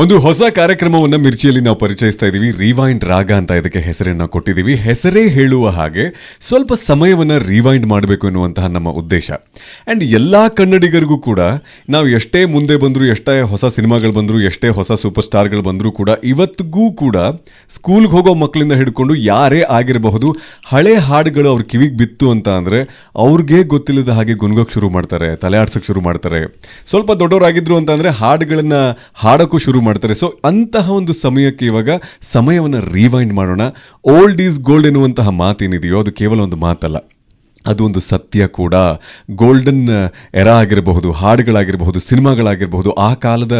ಒಂದು ಹೊಸ ಕಾರ್ಯಕ್ರಮವನ್ನು ಮಿರ್ಚಿಯಲ್ಲಿ ನಾವು ಪರಿಚಯಿಸ್ತಾ ಇದ್ದೀವಿ. ರಿವೈಂಡ್ ರಾಗ ಅಂತ ಇದಕ್ಕೆ ಹೆಸರನ್ನ ಕೊಟ್ಟಿದ್ದೀವಿ. ಹೆಸರೇ ಹೇಳುವ ಹಾಗೆ ಸ್ವಲ್ಪ ಸಮಯವನ್ನು ರಿವೈಂಡ್ ಮಾಡಬೇಕು ಎನ್ನುವಂತಹ ನಮ್ಮ ಉದ್ದೇಶ. ಆ್ಯಂಡ್ ಎಲ್ಲ ಕನ್ನಡಿಗರಿಗೂ ಕೂಡ ನಾವು ಎಷ್ಟೇ ಮುಂದೆ ಬಂದರೂ, ಎಷ್ಟೇ ಹೊಸ ಸಿನಿಮಾಗಳು ಬಂದರೂ, ಎಷ್ಟೇ ಹೊಸ ಸೂಪರ್ ಸ್ಟಾರ್ಗಳು ಬಂದರೂ ಕೂಡ ಇವತ್ತಿಗೂ ಕೂಡ ಸ್ಕೂಲ್ಗೆ ಹೋಗೋ ಮಕ್ಕಳಿಂದ ಹಿಡ್ಕೊಂಡು ಯಾರೇ ಆಗಿರಬಹುದು, ಹಳೆ ಹಾಡುಗಳು ಅವ್ರ ಕಿವಿಗೆ ಬಿತ್ತು ಅಂತ ಅಂದರೆ ಅವ್ರಿಗೆ ಗೊತ್ತಿಲ್ಲದ ಹಾಗೆ ಗುನ್ಗೋಕ್ಕೆ ಶುರು ಮಾಡ್ತಾರೆ, ತಲೆ ಆಡ್ಸೋಕ್ಕೆ ಶುರು ಮಾಡ್ತಾರೆ. ಸ್ವಲ್ಪ ದೊಡ್ಡವರಾಗಿದ್ರು ಅಂತ ಅಂದರೆ ಹಾಡುಗಳನ್ನು ಹಾಡೋಕ್ಕೂ ಶುರು ಮಾಡ್ತಾರೆ. ಸೊ ಅಂತಹ ಒಂದು ಸಮಯಕ್ಕೆ ಇವಾಗ ಸಮಯವನ್ನು ರಿವೈಂಡ್ ಮಾಡೋಣ. ಓಲ್ಡ್ ಈಸ್ ಗೋಲ್ಡ್ ಎನ್ನುವಂತಹ ಮಾತೇನಿದೆಯೋ ಅದು ಕೇವಲ ಒಂದು ಮಾತಲ್ಲ, ಅದು ಒಂದು ಸತ್ಯ ಕೂಡ. ಗೋಲ್ಡನ್ ಎರಾ ಆಗಿರಬಹುದು, ಹಾಡುಗಳಾಗಿರಬಹುದು, ಸಿನಿಮಾಗಳಾಗಿರಬಹುದು, ಆ ಕಾಲದ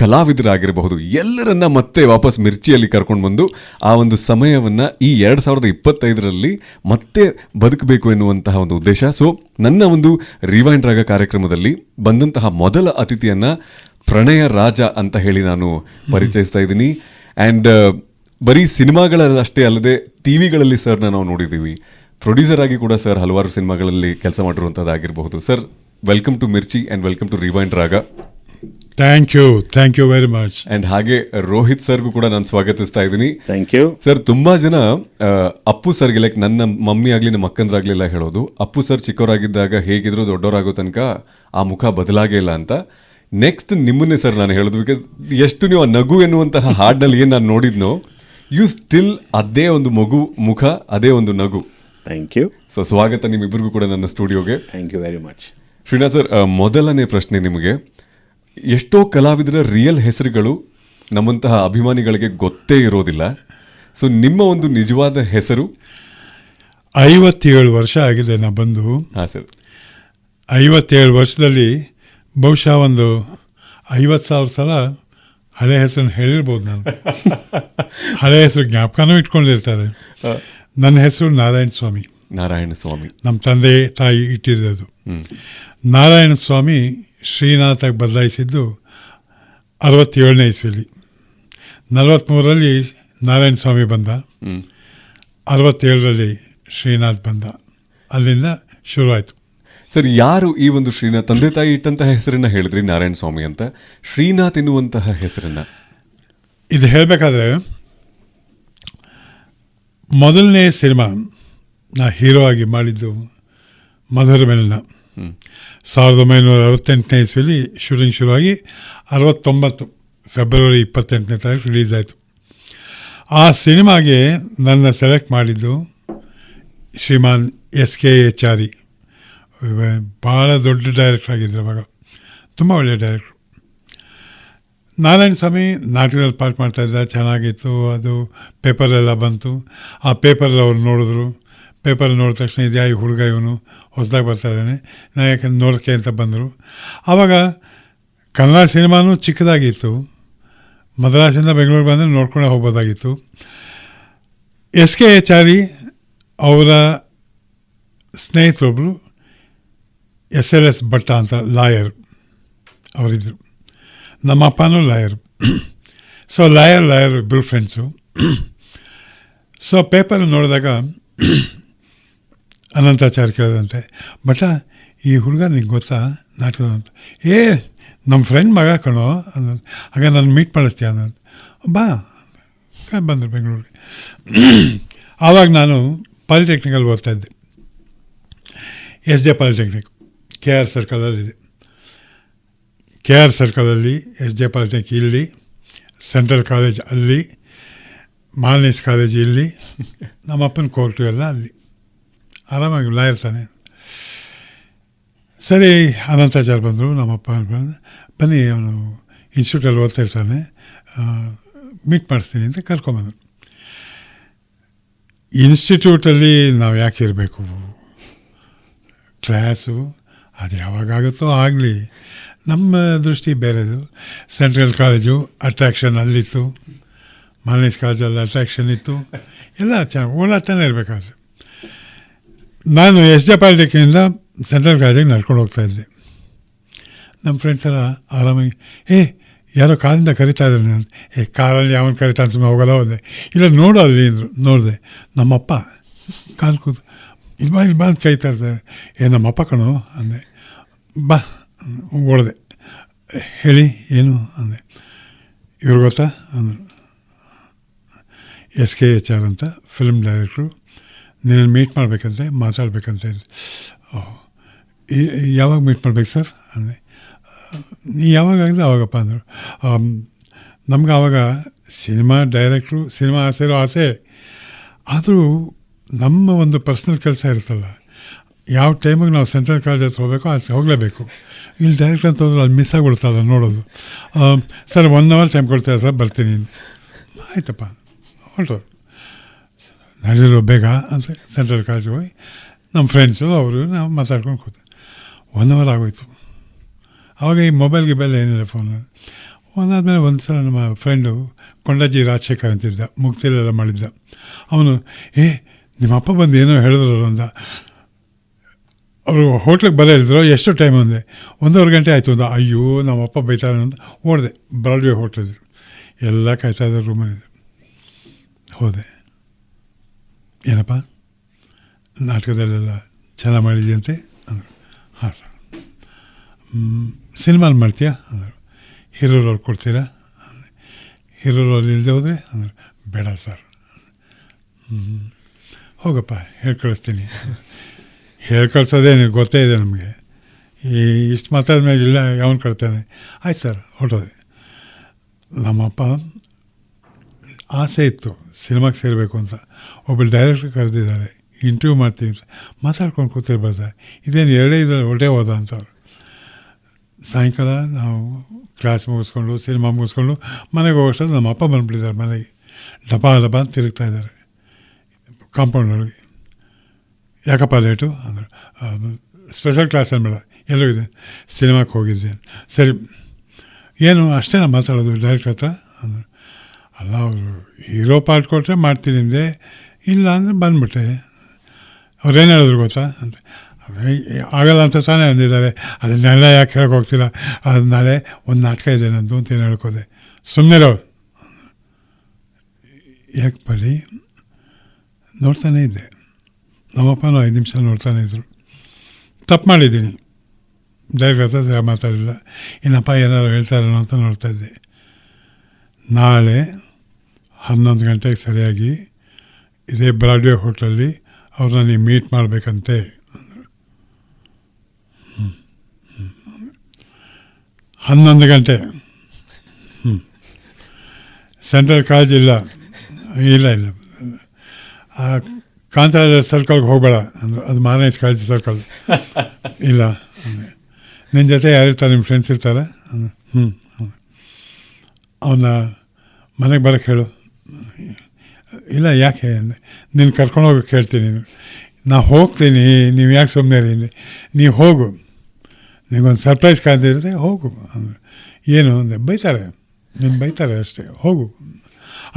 ಕಲಾವಿದರಾಗಿರಬಹುದು, ಎಲ್ಲರನ್ನ ಮತ್ತೆ ವಾಪಸ್ ಮಿರ್ಚಿಯಲ್ಲಿ ಕರ್ಕೊಂಡು ಬಂದು ಆ ಒಂದು ಸಮಯವನ್ನು ಈ 2025ರಲ್ಲಿ ಮತ್ತೆ ಬದುಕಬೇಕು ಎನ್ನುವಂತಹ ಒಂದು ಉದ್ದೇಶ. ಸೊ ನನ್ನ ಒಂದು ರಿವೈಂಡ್ ರಾಗ ಕಾರ್ಯಕ್ರಮದಲ್ಲಿ ಬಂದಂತಹ ಮೊದಲ ಅತಿಥಿಯನ್ನು ಪ್ರಣಯ ರಾಜ ಅಂತ ಹೇಳಿ ನಾನು ಪರಿಚಯಿಸ್ತಾ ಇದ್ದೀನಿ. ಆ್ಯಂಡ್ ಬರೀ ಸಿನಿಮಾಗಳಷ್ಟೇ ಅಲ್ಲದೆ ಟಿವಿಗಳಲ್ಲಿ ಸರ್ನ ನಾವು ನೋಡಿದ್ದೀವಿ. ಪ್ರೊಡ್ಯೂಸರ್ ಆಗಿ ಕೂಡ ಸರ್ ಹಲವಾರು ಸಿನಿಮಾಗಳಲ್ಲಿ ಕೆಲಸ ಮಾಡಿರುವಂಥದ್ದಾಗಿರಬಹುದು. Sir, welcome to Mirchi and welcome to rewind Raga. Thank you very much. And ಹಾಗೆ ರೋಹಿತ್ ಸರ್ಗೂ ಕೂಡ ನಾನು ಸ್ವಾಗತಿಸ್ತಾ ಇದ್ದೀನಿ. Thank you sir. ತುಂಬ ಜನ ಅಪ್ಪು ಸರ್ಗೆ, ಲೈಕ್ ನನ್ನ ಮಮ್ಮಿ ಆಗಲಿ ನಮ್ಮ ಅಕ್ಕಂದ್ರಾಗಲಿಲ್ಲ ಹೇಳೋದು, ಅಪ್ಪು ಸರ್ ಚಿಕ್ಕವರಾಗಿದ್ದಾಗ ಹೇಗಿದ್ರು ದೊಡ್ಡವರಾಗೋ ತನಕ ಆ ಮುಖ ಬದಲಾಗೇ ಇಲ್ಲ ಅಂತ. ನೆಕ್ಸ್ಟ್ ನಿಮ್ಮನ್ನೇ ಸರ್ ನಾನು ಹೇಳೋದು, ಬಿಕಾಸ್ ಎಷ್ಟು ನೀವು ಆ ನಗು ಎನ್ನುವಂತಹ ಹಾಡಿನಲ್ಲಿ ಏನು ನಾನು ನೋಡಿದ್ನೋ, ಯು ಸ್ಟಿಲ್ ಅದೇ ಒಂದು ಮುಖ, ಅದೇ ಒಂದು ನಗು. Thank you. ಸೊ ಸ್ವಾಗತ ನಿಮ್ಮಿಬ್ಬರಿಗೂ ಕೂಡ ನನ್ನ ಸ್ಟುಡಿಯೋಗೆ. Thank you very much. Srinath sir, ಮೊದಲನೇ ಪ್ರಶ್ನೆ ನಿಮಗೆ. ಎಷ್ಟೋ ಕಲಾವಿದರ ರಿಯಲ್ ಹೆಸರುಗಳು ನಮ್ಮಂತಹ ಅಭಿಮಾನಿಗಳಿಗೆ ಗೊತ್ತೇ ಇರೋದಿಲ್ಲ. ಸೊ ನಿಮ್ಮ ಒಂದು ನಿಜವಾದ ಹೆಸರು? 57 ವರ್ಷ ಆಗಿದೆ ನಾ ಬಂದು. ಹಾಂ ಸರ್. 57 ವರ್ಷದಲ್ಲಿ ಬಹುಶಃ ಒಂದು 50,000 ಸಲ ಹಳೆ ಹೆಸರನ್ನು ಹೇಳಿರ್ಬೋದು ನಾನು. ಹಳೆ ಹೆಸರು ಜ್ಞಾಪಕನೂ ಇಟ್ಕೊಂಡಿರ್ತಾರೆ. ನನ್ನ ಹೆಸರು ನಾರಾಯಣ ಸ್ವಾಮಿ. ನಾರಾಯಣ ಸ್ವಾಮಿ ನಮ್ಮ ತಂದೆ ತಾಯಿ ಇಟ್ಟಿರೋದು. ನಾರಾಯಣ ಸ್ವಾಮಿ ಶ್ರೀನಾಥಾಗಿ ಬದಲಾಯಿಸಿದ್ದು 67ನೇ ಇಸ್ವಿಲಿ. 43ರಲ್ಲಿ ನಾರಾಯಣ ಸ್ವಾಮಿ ಬಂದ, 67ರಲ್ಲಿ ಶ್ರೀನಾಥ್ ಬಂದ. ಅಲ್ಲಿಂದ ಶುರುವಾಯಿತು. ಸರ್, ಯಾರು ಈ ಒಂದು ಶ್ರೀನಾಥ್? ತಂದೆ ತಾಯಿ ಇಟ್ಟಂತಹ ಹೆಸರನ್ನ ಹೇಳಿದ್ರಿ ನಾರಾಯಣ ಸ್ವಾಮಿ ಅಂತ. ಶ್ರೀನಾಥ್ ಎನ್ನುವಂತಹ ಹೆಸರನ್ನ ಇದು ಹೇಳಬೇಕಾದ್ರೆ, ಮೊದಲನೇ ಸಿನಿಮಾ ನಾ ಹೀರೋ ಆಗಿ ಮಾಡಿದ್ದು ಮಧುರ ಮಿಲನ. 1968ನೇ ಇಸ್ವಿಲಿ ಶೂಟಿಂಗ್ ಶುರುವಾಗಿ 69 ಫೆಬ್ರವರಿ 28ನೇ ತಾರೀಕು ರಿಲೀಸ್ ಆಯಿತು. ಆ ಸಿನಿಮಾಗೆ ನನ್ನ ಸೆಲೆಕ್ಟ್ ಮಾಡಿದ್ದು ಶ್ರೀಮಾನ್ SK ಆಚಾರಿ. ಭಾಳ ದೊಡ್ಡ ಡೈರೆಕ್ಟ್ರ್ ಆಗಿದ್ದರು ಅವಾಗ, ತುಂಬ ಒಳ್ಳೆಯ ಡೈರೆಕ್ಟ್ರು. ನಾರಾಯಣ ಸ್ವಾಮಿ ನಾಟಕದಲ್ಲಿ ಪಾರ್ಟ್ ಮಾಡ್ತಾಯಿದ್ದ, ಚೆನ್ನಾಗಿತ್ತು. ಅದು ಪೇಪರೆಲ್ಲ ಬಂತು. ಆ ಪೇಪರಲ್ಲಿ ಅವ್ರು ನೋಡಿದ್ರು. ಪೇಪರ್ ನೋಡಿದ ತಕ್ಷಣ ಇದೆಯಾ ಈ ಹುಡುಗ, ಇವನು ಹೊಸದಾಗಿ ಬರ್ತಾಯಿದ್ದಾನೆ, ನಾ ಯಾಕಂದ್ರೆ ನೋಡೋಕ್ಕೆ ಅಂತ ಬಂದರು. ಆವಾಗ ಕನ್ನಡ ಸಿನಿಮಾನೂ ಚಿಕ್ಕದಾಗಿತ್ತು. ಮದ್ರಾಸಿಂದ ಬೆಂಗಳೂರು ಬಂದರೆ ನೋಡ್ಕೊಂಡೇ ಹೋಗ್ಬೋದಾಗಿತ್ತು. SK ಆಚಾರಿ ಅವರ ಸ್ನೇಹಿತರೊಬ್ಬರು SLS ಭಟ್ಟ ಅಂತ ಲಾಯರ್ ಅವರಿದ್ದರು. ನಮ್ಮ ಅಪ್ಪನೂ ಲಾಯರು. ಸೊ ಲಾಯರ್ ಇಬ್ಬರು ಫ್ರೆಂಡ್ಸು. ಸೊ ಪೇಪರ್ ನೋಡಿದಾಗ ಅನಂತಾಚಾರ್ಯ ಕೇಳಿದಂತೆ, ಭಟ್ಟ ಈ ಹುಡುಗ ನಿಂಗೆ ಗೊತ್ತಾ ನಾಟಕದ ಅಂತ. ನಮ್ಮ ಫ್ರೆಂಡ್ ಮಗ ಕಣೋ ಅನ್ನೋದು. ಆಗ ನಾನು ಮೀಟ್ ಮಾಡಿಸ್ತೀಯ ಅನ್ನೋದು. ಬಾ ಬಂದರು ಬೆಂಗಳೂರಿಗೆ. ಆವಾಗ ನಾನು ಪಾಲಿಟೆಕ್ನಿಕಲ್ಲಿ ಓದ್ತಾಯಿದ್ದೆ. SJ polytechnic KR ಸರ್ಕಲಲ್ಲಿದೆ. KR ಸರ್ಕಲಲ್ಲಿ SJ polytechnic ಇಲ್ಲಿ, ಸೆಂಟ್ರಲ್ ಕಾಲೇಜ್ ಅಲ್ಲಿ, ಮಾಲ್ನೀಸ್ ಕಾಲೇಜ್ ಇಲ್ಲಿ, ನಮ್ಮಪ್ಪನ ಕೋರ್ಟು ಎಲ್ಲ ಅಲ್ಲಿ. ಆರಾಮಾಗಿ ಇರ್ತಾನೆ. ಸರಿ, ಅನಂತಾಚಾರ್ಯ ಬಂದರು. ನಮ್ಮಪ್ಪ ಬನ್ನಿ, ಅವನು ಇನ್ಸ್ಟಿಟ್ಯೂಟಲ್ಲಿ ಓದ್ತಾ ಇರ್ತಾನೆ, ಮೀಟ್ ಮಾಡಿಸ್ತೀನಿ ಅಂತ ಕರ್ಕೊಂಬಂದರು. ಇನ್ಸ್ಟಿಟ್ಯೂಟಲ್ಲಿ ನಾವು ಯಾಕೆ ಇರಬೇಕು, ಕ್ಲಾಸು ಅದು ಯಾವಾಗಾಗುತ್ತೋ ಆಗಲಿ, ನಮ್ಮ ದೃಷ್ಟಿ ಬೇರೆದು. ಸೆಂಟ್ರಲ್ ಕಾಲೇಜು ಅಟ್ರ್ಯಾಕ್ಷನ್ ಅಲ್ಲಿತ್ತು, ಮಾಲ್ನೀಸ್ ಕಾಲೇಜಲ್ಲಿ ಅಟ್ರ್ಯಾಕ್ಷನ್ ಇತ್ತು, ಎಲ್ಲ ಚೆನ್ನಾಗಿ ಓಡಾಡ್ತಾನೆ ಇರಬೇಕಾದ್ರೆ. ನಾನು SJ ಪಾಲಿಟೆಕ್ನಿಂದ ಸೆಂಟ್ರಲ್ ಕಾಲೇಜಿಗೆ ನಡ್ಕೊಂಡು ಹೋಗ್ತಾಯಿದ್ದೆ. ನಮ್ಮ ಫ್ರೆಂಡ್ಸ್ ಎಲ್ಲ ಆರಾಮಾಗಿ, ಯಾರೋ ಕಾರಿಂದ ಕರಿತಾ ಇದ್ದಾರೆ. ನಾನು ಕಾರಲ್ಲಿ ಯಾವನು ಕರಿತಾನೆ ಸುಮ್ಮನೆ ಹೋಗೋಲ್ಲ ಹೋದೆ. ಇಲ್ಲ ನೋಡು ಅಲ್ಲಿ ಅಂದರು. ನೋಡಿದೆ, ನಮ್ಮಪ್ಪ ಕಾಲು ಕೂತು ಇಲ್ಲಿ ಬಾ ಅಂತ ಕೈತಾ ಇರ್ತಾರೆ. ನಮ್ಮಪ್ಪ ಕಣೋ ಅಂದೆ. ಬಾ ಓಡಿದೆ. ಹೇಳಿ ಏನು ಅಂದೆ. ಇವ್ರು ಗೊತ್ತಾ ಅಂದರು. SKHR ಅಂತ ಫಿಲ್ಮ್ ಡೈರೆಕ್ಟ್ರು, ನೀನು ಮೀಟ್ ಮಾಡಬೇಕಂತೆ, ಮಾತಾಡಬೇಕಂತೆ. ಓಹ್, ಯಾವಾಗ ಮೀಟ್ ಮಾಡ್ಬೇಕು ಸರ್ ಅಂದೆ. ನೀ ಯಾವಾಗ ಆಗಿದೆ ಆವಾಗಪ್ಪ ಅಂದರು. ನಮ್ಗೆ ಆವಾಗ ಸಿನಿಮಾ ಡೈರೆಕ್ಟ್ರು, ಸಿನಿಮಾ ಸೇರೋ ಆಸೆ, ಆದರೂ ನಮ್ಮ ಒಂದು ಪರ್ಸ್ನಲ್ ಕೆಲಸ ಇರುತ್ತಲ್ಲ, ಯಾವ ಟೈಮಿಗೆ ನಾವು ಸೆಂಟ್ರಲ್ ಕಾಲೇಜ್ ಹತ್ರ ಹೋಗಬೇಕು ಅದು ಹೋಗಲೇಬೇಕು. ಇಲ್ಲಿ ಡೈರೆಕ್ಟ್ ಅಂತ ಹೋದ್ರೆ ಅಲ್ಲಿ ಮಿಸ್ ಆಗಿಬಿಡ್ತಲ್ಲ ನೋಡೋದು. ಸರ್ 1 hour ಟೈಮ್ ಕೊಡ್ತೀರಾ ಸರ್, ಬರ್ತೀನಿ. ಆಯ್ತಪ್ಪ ಹೊರಟೋರು. ನಡೆದಿರೋ ಬೇಗ ಅಂತ ಸೆಂಟ್ರಲ್ ಕಾಲೇಜಿಗೆ ಹೋಗಿ ನಮ್ಮ ಫ್ರೆಂಡ್ಸು ಅವರು ನಾವು ಮಾತಾಡ್ಕೊಂಡು ಕೂತು 1 hour ಆಗೋಯ್ತು. ಆವಾಗ ಈ ಮೊಬೈಲ್ ಗಿಬೈಲ್ ಏನಿಲ್ಲ, ಫೋನ್. ಒಂದಾದಮೇಲೆ ಒಂದು ಸಲ ನಮ್ಮ ಫ್ರೆಂಡು ಕೊಂಡಜ್ಜಿ ರಾಜಶೇಖರ್ ಅಂತಿದ್ದ, ಮುಕ್ತಿಲೆಲ್ಲ ಮಾಡಿದ್ದ. ಅವನು ನಿಮ್ಮ ಅಪ್ಪ ಬಂದು ಏನೋ ಹೇಳಿದ್ರು ಅಂದ. ಅವರು ಹೋಟ್ಲಿಗೆ ಹೇಳಿದ್ರು. ಎಷ್ಟು ಟೈಮ್ ಅಂದೆ? 1:15 ಗಂಟೆ ಆಯಿತು ಅಂದ. ಅಯ್ಯೋ ನಮ್ಮಪ್ಪ ಬೈತಾರೆ ಅಂತ ಓಡಿದೆ. ಬ್ರಾಡ್ವೇ ಹೋಟ್ಲಿದ್ರು, ಎಲ್ಲ ಕಾಯ್ತಾಯಿದ್ರು ರೂಮಲ್ಲಿದ್ದರು. ಹೋದೆ. ಏನಪ್ಪ ನಾಟಕದಲ್ಲೆಲ್ಲ ಚೆನ್ನಾಗಿ ಮಾಡಿದ್ಯಂತೆ ಅಂದರು. ಹಾಂ ಸರ್. ಸಿನಿಮಾಲಿ ಮಾಡ್ತೀಯಾ ಅಂದರು. ಹೀರೋ ರೋಲ್ ಕೊಡ್ತೀರಾ ಅಂದೆ. ಹೀರೋ ರೋಲ್ ಇಲ್ಲದೆ ಹೋದರೆ ಅಂದರು. ಬೇಡ ಸರ್. ಹೋಗಪ್ಪ ಹೇಳಿ ಕಳಿಸ್ತೀನಿ. ಹೇಳಿ ಕಳ್ಸೋದೇನು ಗೊತ್ತೇ ಇದೆ ನಮಗೆ. ಇಷ್ಟು ಮಾತಾಡಿದ ಮೇಲೆ ಇಲ್ಲ ಯಾವನು ಕಳ್ತಾನೆ. ಆಯ್ತು ಸರ್, ಹೊರಟೋದೆ. ನಮ್ಮಪ್ಪ ಆಸೆ ಇತ್ತು ಸಿನಿಮಾಗೆ ಸೇರಬೇಕು ಅಂತ. ಒಬ್ಬರು ಡೈರೆಕ್ಟ್ರ್ ಕರೆದಿದ್ದಾರೆ, ಇಂಟರ್ವ್ಯೂ ಮಾಡ್ತೀವಿ ಅಂತ. ಮಾತಾಡ್ಕೊಂಡು ಕೂತಿರ್ಬಾರ್ದ, ಇದೇನು 2 ಇದರಲ್ಲಿ ಹೊರಟೇ ಹೋದ ಅಂತವ್ರು. ಸಾಯಂಕಾಲ ನಾವು ಕ್ಲಾಸ್ ಮುಗಿಸ್ಕೊಂಡು ಸಿನಿಮಾ ಮುಗಿಸ್ಕೊಂಡು ಮನೆಗೆ ಹೋಗೋಷ್ಟೊಂದು ನಮ್ಮ ಅಪ್ಪ ಬಂದುಬಿಟ್ಟಿದ್ದಾರೆ ಮನೆಗೆ. ಡಬಾ ಅಂತ ತಿರುಗ್ತಾ ಇದ್ದಾರೆ ಕಾಂಪೌಂಡೊಳಗೆ. ಯಾಕಪ್ಪ ಲೇಟು ಅಂದರು. ಸ್ಪೆಷಲ್ ಕ್ಲಾಸ್ ಅನ್ಬೇಡ, ಎಲ್ಲೋಗಿದೆ? ಸಿನಿಮಾಕ್ಕೆ ಹೋಗಿದ್ದೆ. ಸರಿ, ಏನು ಅಷ್ಟೇನ ಮಾತಾಡೋದು ಡೈರೆಕ್ಟ್ರ್ ಹತ್ರ ಅಂದರು. ಅಲ್ಲ, ಅವರು ಹೀರೋ ಪಾರ್ಟ್ ಕೊಟ್ಟರೆ ಮಾಡ್ತೀನಿ ಅಂದೆ, ಇಲ್ಲ ಅಂದರೆ ಬಂದುಬಿಟ್ಟೆ. ಅವ್ರೇನು ಹೇಳಿದ್ರು ಗೊತ್ತಾ ಅಂತ. ಆಗಲ್ಲ ಅಂತ ತಾನೇ ಅಂದಿದ್ದಾರೆ. ಅದನ್ನೆಲ್ಲ ಯಾಕೆ ಹೇಳಕ್ಕೆ ಹೋಗ್ತೀರಾ? ಅದು ನಾಳೆ ಒಂದು ನಾಟಕ ಇದೆ ನಂದು ಅಂತ ಏನು ಹೇಳ್ಕೋದೆ. ಸುಮ್ಮನೆ ಯಾಕೆ ಬರೀ ನೋಡ್ತಾನೇ ಇದ್ದೆ. ನಮ್ಮಪ್ಪನೂ 5 ನಿಮಿಷ ನೋಡ್ತಾನೆ ಇದ್ದರು. ತಪ್ಪು ಮಾಡಿದ್ದೀನಿ, ಡೈರೆಕ್ಟ್ ಹತ್ರ ಸಹ ಮಾತಾಡಲಿಲ್ಲ. ಇನ್ನಪ್ಪ ಏನಾದ್ರು ಹೇಳ್ತಾರೇನೋ ಅಂತ ನೋಡ್ತಾಯಿದ್ದೆ. ನಾಳೆ 11 ಗಂಟೆಗೆ ಸರಿಯಾಗಿ ಇದೇ ಬ್ರಾಡ್ವೇ ಹೋಟ್ಲಲ್ಲಿ ಅವ್ರನ್ನ ನೀವು ಮೀಟ್ ಮಾಡಬೇಕಂತೆ ಅಂದರು. 11 ಗಂಟೆ. ಸೆಂಟ್ರಲ್ ಕಾಲೇಜ್ ಇಲ್ಲ. ಕಾಂತಾರ ಸರ್ಕಲ್ಗೆ ಹೋಗಬೇಡ ಅಂದರು. ಅದು ಮಾರನೇಸ್ ಕಾಲೇಜ್ ಸರ್ಕಲ್ ಇಲ್ಲ. ನಿನ್ನ ಜೊತೆ ಯಾರಿರ್ತಾರೆ, ನಿಮ್ಮ ಫ್ರೆಂಡ್ಸ್ ಇರ್ತಾರೆ? ಅವನ್ನ ಮನೆಗೆ ಬರೋಕ್ಕೆ ಹೇಳು. ಇಲ್ಲ ಯಾಕೆ ಅಂದೆ. ನೀನು ಕರ್ಕೊಂಡು ಹೋಗೋಕ್ಕೆ ಹೇಳ್ತೀನಿ. ನಾ ಹೋಗ್ತೀನಿ, ನೀವು ಯಾಕೆ ಸುಮ್ಮನೆ ರೀ? ನೀವು ಹೋಗು, ನಿಮಗೊಂದು ಸರ್ಪ್ರೈಸ್ ಕಾದಿದ್ರೆ ಹೋಗು ಅಂದರು. ಏನು ಅಂದೆ. ಬೈತಾರೆ, ನೀನು ಬೈತಾರೆ ಅಷ್ಟೇ, ಹೋಗು.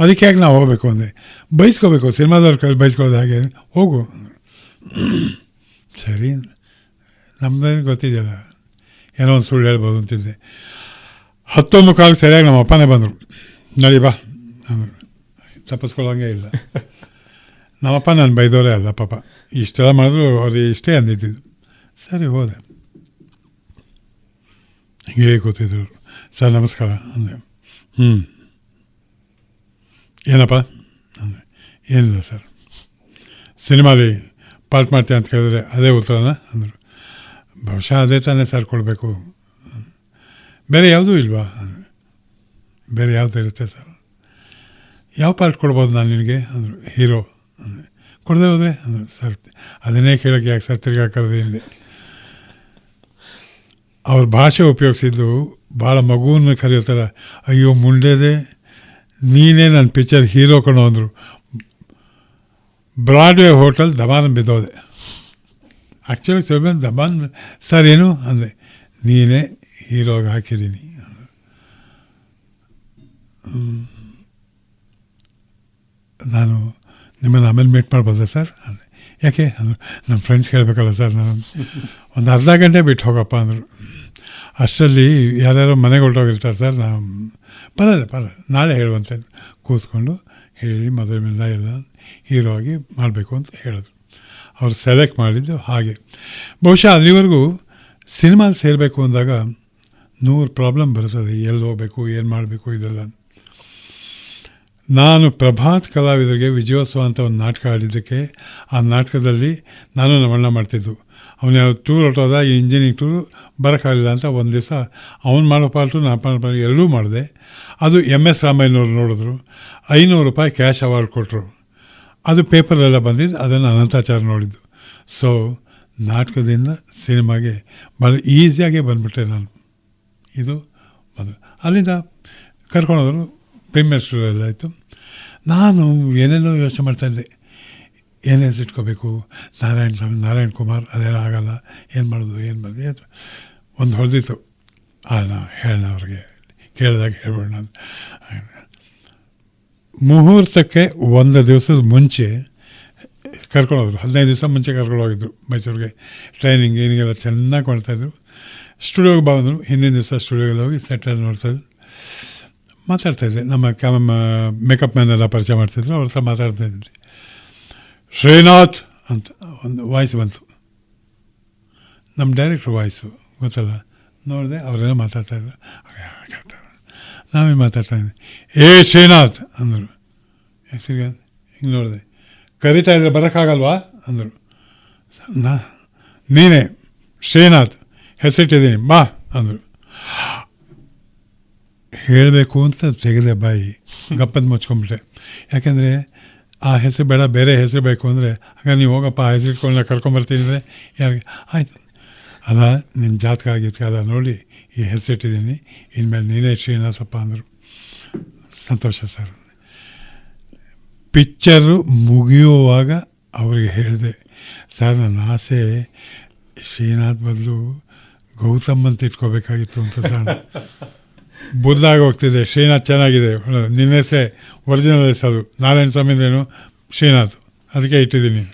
ಅದಕ್ಕೆ ಯಾಕೆ ನಾವು ಹೋಗಬೇಕು ಅಂದೆ. ಬೈಸ್ಕೋಬೇಕು, ಸಿನಿಮಾದವ್ರ ಕೈಲಿ ಬೈಸ್ಕೊಳ್ಳೋದು ಹಾಗೆ, ಹೋಗು. ಸರಿ, ನಮ್ಮದೇ ಗೊತ್ತಿದೆಯಲ್ಲ, ಏನೋ ಒಂದು ಸುಳ್ಳು ಹೇಳ್ಬೋದು ಅಂತಿದ್ದೆ. 10:15 ಸರಿಯಾಗಿ ನಮ್ಮ ಅಪ್ಪನೇ ಬಂದರು. ನಡಿ ಬಾ ಅಂದರು. ತಪ್ಪಿಸ್ಕೊಳ್ಳೋಂಗೆ ಇಲ್ಲ. ನಮ್ಮಪ್ಪ ನಾನು ಬೈದವರೇ ಅಲ್ಲ ಪಾಪ, ಇಷ್ಟೆಲ್ಲ ಮಾಡಿದ್ರು ಅವ್ರು ಇಷ್ಟೇ ಅಂದಿದ್ದು. ಸರಿ ಹೋದೆ. ಹಿಂಗೆ ಕೂತಿದ್ರು. ಸರ್ ನಮಸ್ಕಾರ ಅಂದೆ. ಏನಪ್ಪ ಅಂದರೆ. ಏನಿಲ್ಲ ಸರ್, ಸಿನಿಮಾಲಿ ಪಾರ್ಟ್ ಮಾಡ್ತೀನಿ ಅಂತ ಕೇಳಿದ್ರೆ ಅದೇ ಉತ್ತರನ ಅಂದರು. ಬಹುಶಃ ಅದೇ ತಾನೇ ಸರ್ ಕೊಡಬೇಕು, ಬೇರೆ ಯಾವುದೂ ಇಲ್ವಾ ಅಂದರು. ಬೇರೆ ಯಾವುದು ಇರುತ್ತೆ ಸರ್? ಯಾವ ಪಾರ್ಟ್ ಕೊಡ್ಬೋದು ನಾನು ನಿನಗೆ ಅಂದರು. ಹೀರೋ ಅಂದರೆ. ಕೊಡದೆ ಹೋದರೆ ಅಂದರು. ಸರ್ ಅದನ್ನೇ ಕೇಳೋಕ್ಕೆ ಯಾಕೆ ಸರ್ ತಿರ್ಗಾ ಕರೆದು ಹಿಂದೆ. ಅವ್ರ ಭಾಷೆ ಉಪಯೋಗಿಸಿದ್ದು ಭಾಳ ಮಗುವನ್ನು ಕರೆಯೋ ಥರ. ಅಯ್ಯೋ ಮುಂಡೆದೆ, ನೀನೇ ನನ್ನ ಪಿಕ್ಚರ್ ಹೀರೋ ಕಣೋ ಅಂದರು. ಬ್ರಾಡ್ವೇ ಹೋಟೆಲ್ ದಮಾನ್ ಬಿದ್ದೋದೆ. ಆ್ಯಕ್ಚುಲಿ ಸ್ವಲ್ಪ ದಮಾನ್. ಸರ್ ಏನು ಅಂದೆ. ನೀನೇ ಹೀರೋಗೆ ಹಾಕಿದ್ದೀನಿ ಅಂದರು. ನಾನು ನಿಮ್ಮನ್ನು ಆಮೇಲೆ ಮೀಟ್ ಮಾಡ್ಬೋದಾ ಸರ್ ಅಂದೆ. ಯಾಕೆ ಅಂದರು. ನಮ್ಮ ಫ್ರೆಂಡ್ಸ್ ಕೇಳಬೇಕಲ್ಲ ಸರ್, ನಾನು ಒಂದು ಅರ್ಧ ಗಂಟೆ ಬಿಟ್ಟು ಹೋಗಪ್ಪ ಅಂದರು. ಅಷ್ಟರಲ್ಲಿ ಯಾರ್ಯಾರೋ ಮನೆಗೆ ಹೊರಟೋಗಿರ್ತಾರೆ ಸರ್. ನಾವು ಬರಲ್ಲ ನಾಳೆ ಹೇಳುವಂತೆ ಕೂತ್ಕೊಂಡು ಹೇಳಿ ಮೊದಲಿನಿಂದ ಎಲ್ಲ ಹೀರೋ ಆಗಿ ಮಾಡಬೇಕು ಅಂತ ಹೇಳಿದ್ರು. ಅವ್ರು ಸೆಲೆಕ್ಟ್ ಮಾಡಿದ್ದು ಹಾಗೆ. ಬಹುಶಃ ಅಲ್ಲಿವರೆಗೂ ಸಿನಿಮಾಲಿ ಸೇರಬೇಕು ಅಂದಾಗ 100 ಪ್ರಾಬ್ಲಮ್ ಬರ್ತದೆ. ಎಲ್ಲಿ ಹೋಗಬೇಕು, ಏನು ಮಾಡಬೇಕು, ಇದೆಲ್ಲ. ನಾನು ಪ್ರಭಾತ್ ಕಲಾವಿದರಿಗೆ ವಿಜಯೋತ್ಸವ ಅಂತ ಒಂದು ನಾಟಕ ಆಡಿದ್ದಕ್ಕೆ ಆ ನಾಟಕದಲ್ಲಿ ನಾನು ನಮ್ಮಣ್ಣ ಮಾಡ್ತಿದ್ದು. ಅವನು ಯಾವ ಟೂರ್ ಹೊಟ್ಟೋದ, ಈ ಇಂಜಿನಿಯರಿಂಗ್ ಟೂರು ಬರೋಕ್ಕಾಗಲಿಲ್ಲ ಅಂತ ಒಂದು ದಿವಸ ಅವ್ನು ಮಾಡೋ ಪಾಲ್ಟು ನಾನು ಮಾಡೋ ಪಾಲ್ಟು ಎರಡೂ ಮಾಡಿದೆ. ಅದು MS ರಾಮಯ್ಯನವ್ರು ನೋಡಿದ್ರು, ₹500 ಕ್ಯಾಶ್ ಅವಾರ್ಡ್ ಕೊಟ್ಟರು. ಅದು ಪೇಪರೆಲ್ಲ ಬಂದಿದ್ದು, ಅದನ್ನು ಅನಂತಾಚಾರ್ಯ ನೋಡಿದ್ದು. ಸೊ ನಾಟಕದಿಂದ ಸಿನಿಮಾಗೆ ಭಾಳ ಈಸಿಯಾಗೇ ಬಂದುಬಿಟ್ಟೆ ನಾನು. ಇದು ಮೊದಲು. ಅಲ್ಲಿಂದ ಕರ್ಕೊಂಡೋದ್ರು, ಪ್ರೀಮಿಯರ್ ಸ್ಟುಡಿಯೋ ಎಲ್ಲ ಆಯಿತು. ನಾನು ಏನೇನೋ ಯೋಚನೆ ಮಾಡ್ತಾಯಿದ್ದೆ, ಏನು ಹೆಸರಿಟ್ಕೋಬೇಕು, ನಾರಾಯಣ್ ಕುಮಾರ್, ಅದೆಲ್ಲ ಆಗಲ್ಲ, ಏನು ಮಾಡೋದು ಒಂದು ಹೊಡೆದಿತ್ತು. ಹೇಳ ಅವ್ರಿಗೆ ಕೇಳಿದಾಗ ಹೇಳ್ಬೇಡ. ನಾನು ಮುಹೂರ್ತಕ್ಕೆ ಒಂದು ದಿವಸದ ಮುಂಚೆ ಕರ್ಕೊಂಡೋದ್ರು, 15 ದಿವಸ ಮುಂಚೆ ಕರ್ಕೊಂಡೋಗಿದ್ರು ಮೈಸೂರಿಗೆ. ಟ್ರೈನಿಂಗ್ ಏನಿಗೆಲ್ಲ ಚೆನ್ನಾಗಿ ಮಾಡ್ತಾಯಿದ್ರು. ಸ್ಟುಡಿಯೋಗೆ ಬಂದರು, ಹಿಂದಿನ ದಿವಸ ಸ್ಟುಡಿಯೋಗೆಲ್ಲ ಹೋಗಿ ಸೆಟ್ಟಲ್ಲಿ ನೋಡ್ತಾಯಿದ್ರು. ಮಾತಾಡ್ತಾಯಿದ್ದೆ, ನಮ್ಮ ಮೇಕಪ್ ಮ್ಯಾನ್ ಎಲ್ಲ ಪರಿಚಯ ಮಾಡ್ತಿದ್ರು, ಅವ್ರ ಹತ್ರ ಮಾತಾಡ್ತಾಯಿದ್ದೆ. ಶ್ರೀನಾಥ್ ಅಂತ ಒಂದು ವಾಯ್ಸ್ ಬಂತು, ನಮ್ಮ ಡೈರೆಕ್ಟ್ರ್ ವಾಯ್ಸು ಗೊತ್ತಲ್ಲ. ನೋಡಿದೆ, ಅವರೆಲ್ಲ ಮಾತಾಡ್ತಾಯಿದ್ರು. ನಾವೇನು ಮಾತಾಡ್ತಾಯಿದ್ದೆ, ಶ್ರೀನಾಥ್ ಅಂದರು. ಆ್ಯಕ್ಚುಲಿ ಹಿಂಗೆ ನೋಡಿದೆ, ಕರಿತಾ ಇದ್ರೆ ಬರೋಕ್ಕಾಗಲ್ವಾ ಅಂದರು. ನೀನೇ ಶ್ರೀನಾಥ್, ಹೆಸರಿಟ್ಟಿದ್ದೀನಿ ಬಾ ಅಂದರು. ಹೇಳಬೇಕು ಅಂತ ತೆಗೆದೆ ಬಾಯಿ, ಗಪ್ಪದ ಮುಚ್ಕೊಂಬಿಟ್ಟೆ. ಯಾಕೆಂದರೆ ಆ ಹೆಸರು ಬೇಡ, ಬೇರೆ ಹೆಸರು ಬೇಕು ಅಂದರೆ, ಹಾಗೆ ನೀವು ಹೋಗಪ್ಪ ಆ ಹೆಸರು ಇಟ್ಕೊಂಡು ಕರ್ಕೊಂಬರ್ತೀನಿ ಅಂದರೆ ಯಾರಿಗೆ ಆಯಿತು. ಅಲ್ಲ, ನಿನ್ನ ಜಾತಕ ಆಗಿತ್ತು ಅಲ್ಲ ನೋಡಿ ಈ ಹೆಸರಿಟ್ಟಿದ್ದೀನಿ, ಇನ್ಮೇಲೆ ನೀನೇ ಶ್ರೀನಾಥಪ್ಪ ಅಂದರು. ಸಂತೋಷ ಸರ್. ಪಿಕ್ಚರು ಮುಗಿಯುವಾಗ ಅವ್ರಿಗೆ ಹೇಳಿದೆ, ಸರ್ ನನ್ನ ಆಸೆ ಶ್ರೀನಾಥ್ ಬದಲು ಗೌತಮ್ ಅಂತ ಇಟ್ಕೋಬೇಕಾಗಿತ್ತು ಅಂತ ಸರ್. ಬದಲಾಗಿ ಹೋಗ್ತಿದೆ, ಶ್ರೀನಾಥ್ ಚೆನ್ನಾಗಿದೆ, ನಿನ್ನ ಹೆಸರೇ ಒರಿಜಿನಲ್ ಹೆಸರು, ನಾರಾಯಣ ಸ್ವಾಮಿ ಅಂದ್ರೇನು ಶ್ರೀನಾಥ್, ಅದಕ್ಕೆ ಇಟ್ಟಿದ್ದೀನಿ.